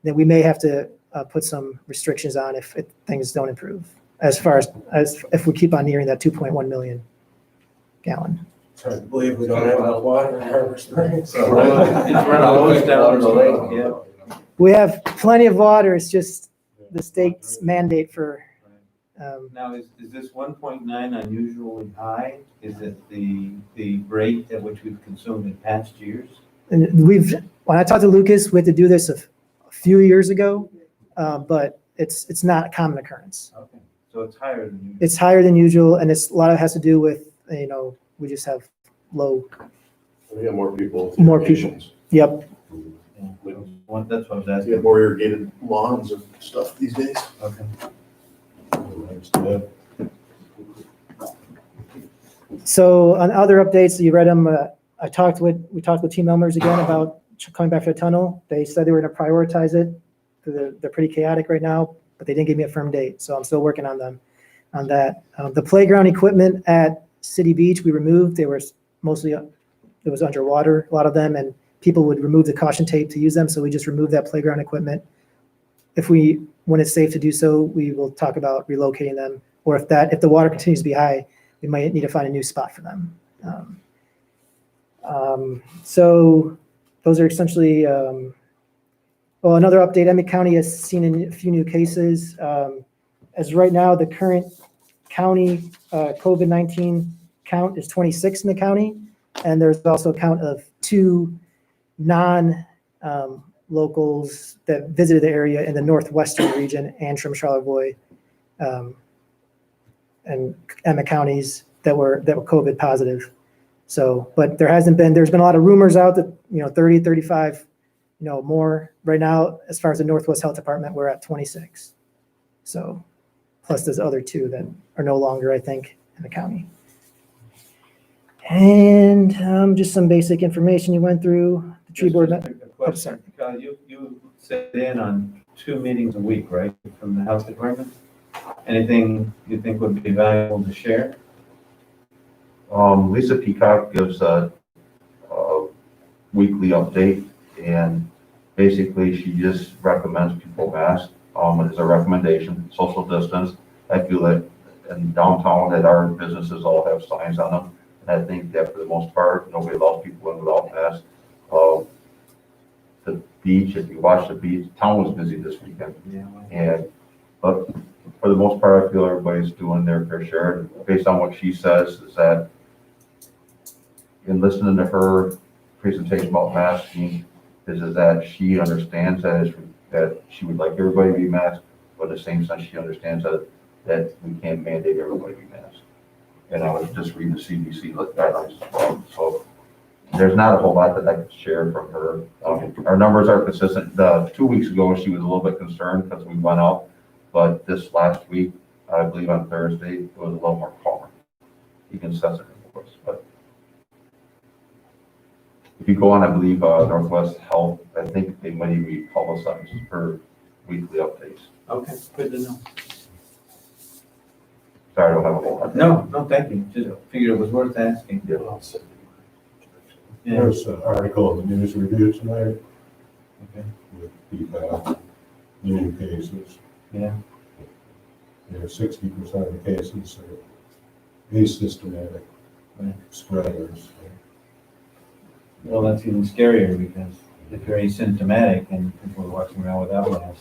Then we may have to put some restrictions on if things don't improve, as far as if we keep on nearing that 2.1 million gallon. It's hard to believe we don't have enough water in Harbor Springs. It's run all the way down to the lake, yeah. We have plenty of water. It's just the state's mandate for. Now, is this 1.9 unusually high? Is it the rate at which we've consumed in past years? And when I talked to Lucas, we had to do this a few years ago, but it's not a common occurrence. Okay, so it's higher than usual. It's higher than usual, and a lot of it has to do with, we just have low. We got more people. with More people. irrigations. Yep. Yeah, that's what I was You asking. have more irrigated lawns and stuff these days. Okay. That's good. So on other updates, you read them. We talked with team members again about coming back to the tunnel. They said they were going to prioritize it. They're pretty chaotic right now, but they didn't give me a firm date. So I'm still working on that. The playground equipment at City Beach, we removed. They were mostly, it was underwater, a lot of them, and people would remove the caution tape to use them. So we just removed that playground equipment. When it's safe to do so, we will talk about relocating them. Or if the water continues to be high, we might need to find a new spot for them. So those are essentially, another update, Emmett County has seen a few new cases. As right now, the current county COVID-19 count is 26 in the county. And there's also a count of 2 locals that visited the area in the northwestern region, Antrim, Charlevoix, and Emmett counties that were COVID positive. So, but there's been a lot of rumors out that, 30, 35, more. Right now, as far as the Northwest Health Department, we're at 26. So, plus there's other 2 that are no longer, I think, in the county. And just some basic information you went through. The tree board. Just a question. You sit in on 2 meetings a week, right, from the health department? Anything you think would be valuable to share? Lisa Peacock gives a weekly update, and basically she just recommends people mask. It is a recommendation, social distance. I feel that in downtown that our businesses all have signs on them, and I think that for the most part, nobody allows people in without masks. The beach, if you watch the beach, town was busy this weekend, but for the most part, I feel everybody's doing their fair share. Based on what she says, is that in listening to her presentation about masking, is that she understands that she would like everybody to be masked, but at the same time, she understands that we can't mandate everybody to be masked. And I was just reading the CDC guidelines as well. So there's not a whole lot that I could share from her. Our numbers are consistent. 2 weeks ago, she was a little bit concerned because we went up, but this last week, I believe on Thursday, it was a little more calmer. You can sense it, of course, but if you go on, I believe, Northwest Health, I think they might even publicize her weekly updates. Okay, good to know. Sorry, I don't have a whole lot. No, thank you. Just figured it was worth asking. Yeah. Yeah, There's an article in the news review tonight okay, with the new cases. yeah. 60% of the cases are asymptomatic Right. spreaders. Well, that's even scarier because if you're asymptomatic and people are walking around with avalanche,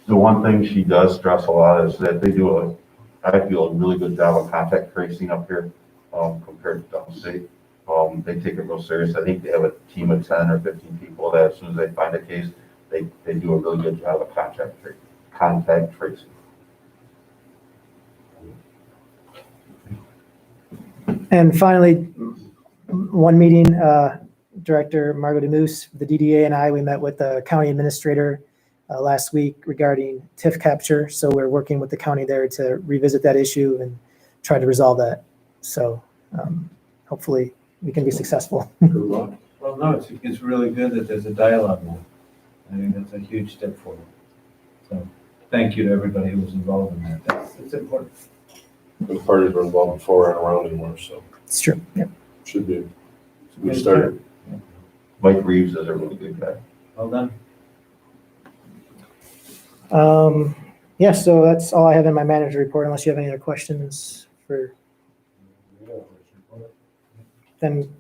The one thing she does stress a lot is that they do I feel, a really good job of contact tracing up here, compared to downstate. They take it real serious. I think they have a team of 10 or 15 people that as soon as they find a case, they do a really good job of contact tracing. And finally, one meeting, Director Margot DeMoose, the DDA and I, we met with the county administrator last week regarding TIF capture. So we're working with the county there to revisit that issue and try to resolve that. So hopefully we can be successful. well, no, it's really good that there's a dialogue now. I think that's a huge step forward. So thank you to everybody who was involved in that. It's important. The parties were involved before and around anymore, so It's true. Yeah. should be. We started. Mike Reeves is a really good guy. Well done. Yeah, so that's all I have in my manager report, unless you have any other questions for then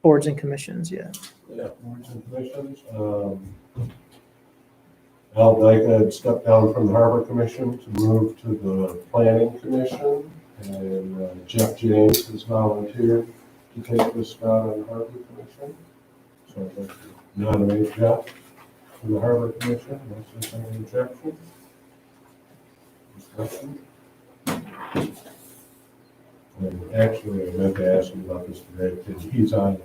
boards and commissions. Yeah. Yeah, boards and commissions. Al Dyke had stepped down from the Harbor Commission to move to the Planning Commission, and Jeff James has volunteered to take this spot on the Harbor Commission. So I'd like to nominate Jeff for the Harbor Commission. Unless there's any objection. Discussion? And actually, I meant to ask him about this today, because he's on,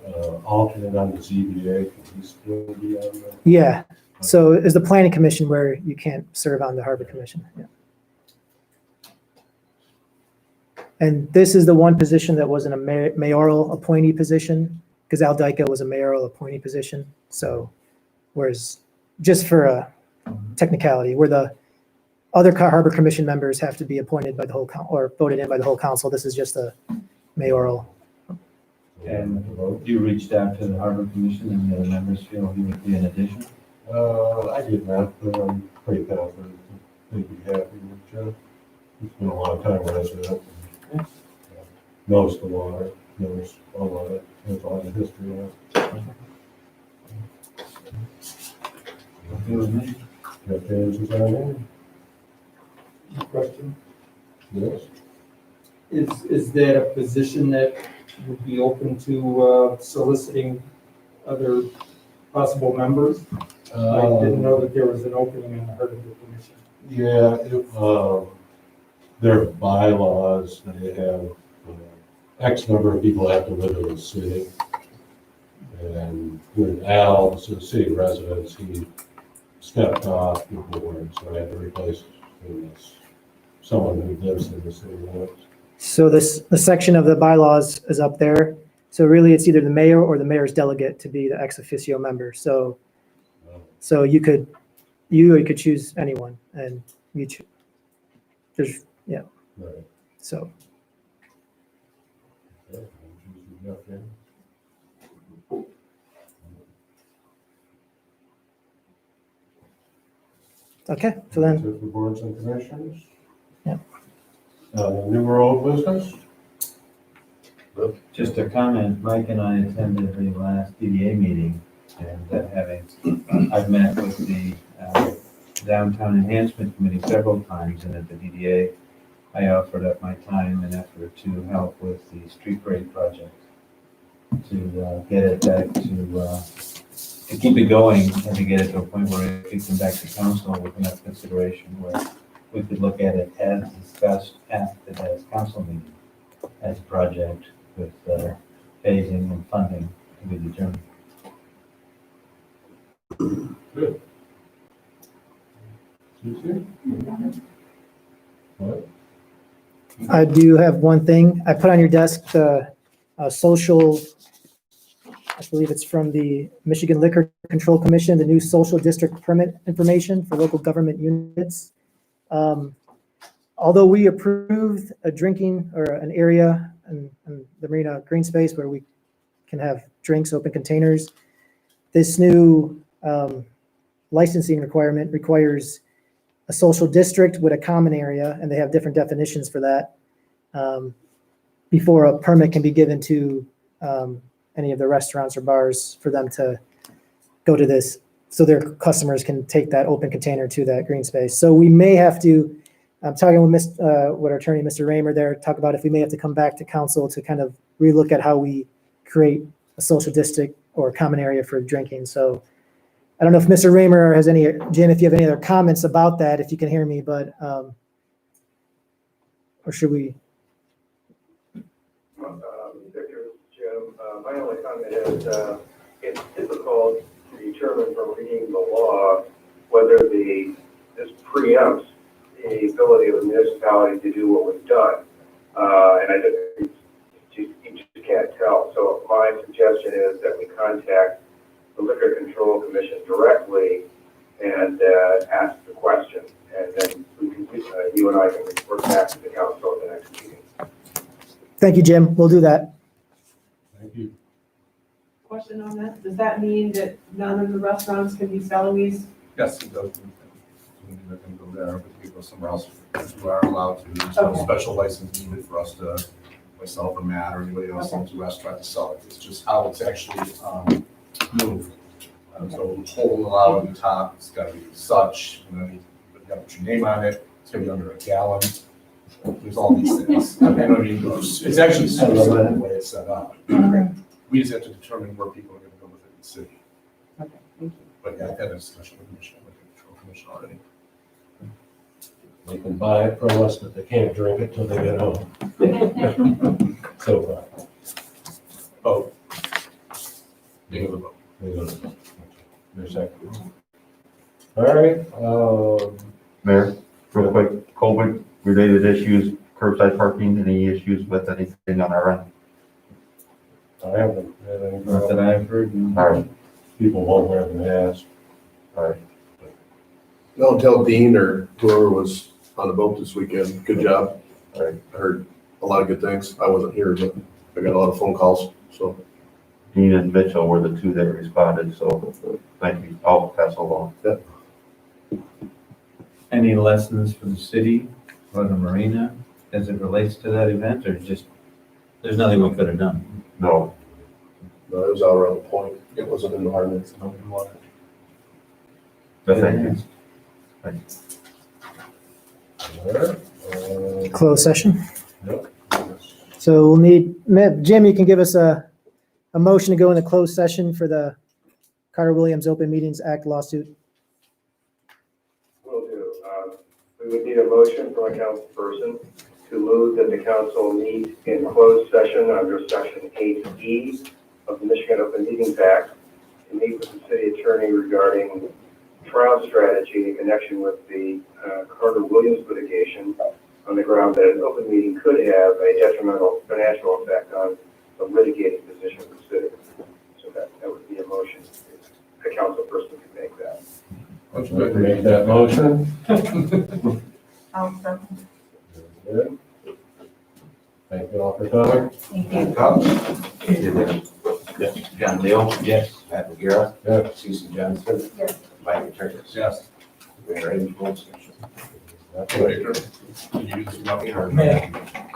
alternate on the ZBA, can he still be on the? Yeah. So is the planning commission where you can't serve on the harbor commission? Yeah. And this is the one position that wasn't a mayoral appointee position, because Al Dyka was a mayoral appointee position. So, whereas just for a technicality, where the other harbor commission members have to be appointed by the whole or voted in by the whole council, this is just a mayoral. And you reached out to the Harbor Commission and the other members feel he would be an addition? I did not, but I'm pretty confident that they'd be happy with Jeff. He's been a long time resident. and, knows the water, knows a lot of, has a lot of history on it. Okay with me? Jeff James is on there? Question, Yes. is that a position that would be open to soliciting other possible members? I didn't know that there was an opening in the Harbor Commission. Yeah, their bylaws, they have X number of people have to live in the city. And with Al, so city residents, he stepped off the board, so I had to replace him as someone who lives in the city limits. So the section of the bylaws is up there. So really, it's either the mayor or the mayor's delegate to be the ex officio member. So you could choose anyone, and you choose. There's Right. So Okay, I'm choosing Jeff James. okay. So then, That's it for boards and commissions. Yeah. New or old business? Just a comment, Mike and I attended the last DDA meeting, and I've met with the Downtown Enhancement Committee several times, and at the DDA, I offered up my time and effort to help with the street grade project, to get it back to keep it going and to get it to a point where it could come back to council with enough consideration where we could look at it as discussed at the council meeting as a project with phasing and funding We adjourn. Good. Susie? What? I do have one thing. I put on your desk the social, I believe it's from the Michigan Liquor Control Commission, the new social district permit information for local government units. Although we approved a drinking or an area in the Marina Green Space where we can have drinks, open containers, this new licensing requirement requires a social district with a common area, and they have different definitions for that, before a permit can be given to any of the restaurants or bars for them to go to this, so their customers can take that open container to that green space. So we may have to, I'm talking with our attorney, Mr. Raymer there, talk about if we may have to come back to council to kind of relook at how we create a social district or a common area for drinking. So I don't know if Mr. Raymer has any, Jim, if you have any other comments about that, if you can hear me, but, or should we? Victor, Jim, my only comment is it's difficult to determine from reading the law whether this preempts the ability of the municipality to do what was done. And I think you just can't tell. So my suggestion is that we contact the Liquor Control Commission directly and ask the question. And then we can, you and I can report back to the council at the next meeting. Thank you, Jim. We'll do that. Thank you. Question on that, does that mean that none of the restaurants can be selling these? Yes, it does. We can go there, but we go somewhere else. We are allowed to. There's no Okay. special license needed for us to, myself or Matt or anybody else owns a restaurant to sell it. It's just how it's actually moved. So the hole will allow at the top, it's gotta be such, and then you gotta put your name on it, it's gonna be under a gallon. There's all these things. I mean, it's actually super simple the way it's set up. We just have to determine where people are gonna go within the city. Okay, thank you. But yeah, I've had a discussion with the commission, with the control commission already. They can buy it from us, but they can't drink it till they get home. So far. Oh. Name of the vote. Your second. All right, Mayor, real quick, COVID-related issues, curbside parking, any issues with anything on our end? I haven't had any Not that I've heard. No. All right, people won't wear the mask. all right. No, tell Dean or whoever was on the boat this weekend, good job. I heard a lot of good things. I wasn't here, but I got a lot of phone calls, so. Dean and Mitchell were the two that responded, so thank you. I'll pass along. Any lessons for the city or the marina as it relates to that event, or just, there's nothing we could have done? No, No, it was out around the point. It wasn't in the harbor, it's in open water. but thank you. All right. Closed session. Yep. So we'll need, Jim, you can give us a motion to go into closed session for the Carter Williams Open Meetings Act lawsuit. Will do. We would need a motion from a council person to move that the council meet in closed session under section 8E of the Michigan Open Meetings Act to meet with the city attorney regarding trial strategy in connection with the Carter Williams litigation on the ground that an open meeting could have a detrimental financial effect on the litigating position of the city. So that would be a motion. A council person could make that. Would you like to make that motion? I'll second. Good. Thank you all for coming. Thank you. Yes. John Leo? Yes. Pat McGarrett? Yeah. Susan Johnson? Yes. Mike Turkis? Yes. Mayor Amy Colson? That's right. You use the money or?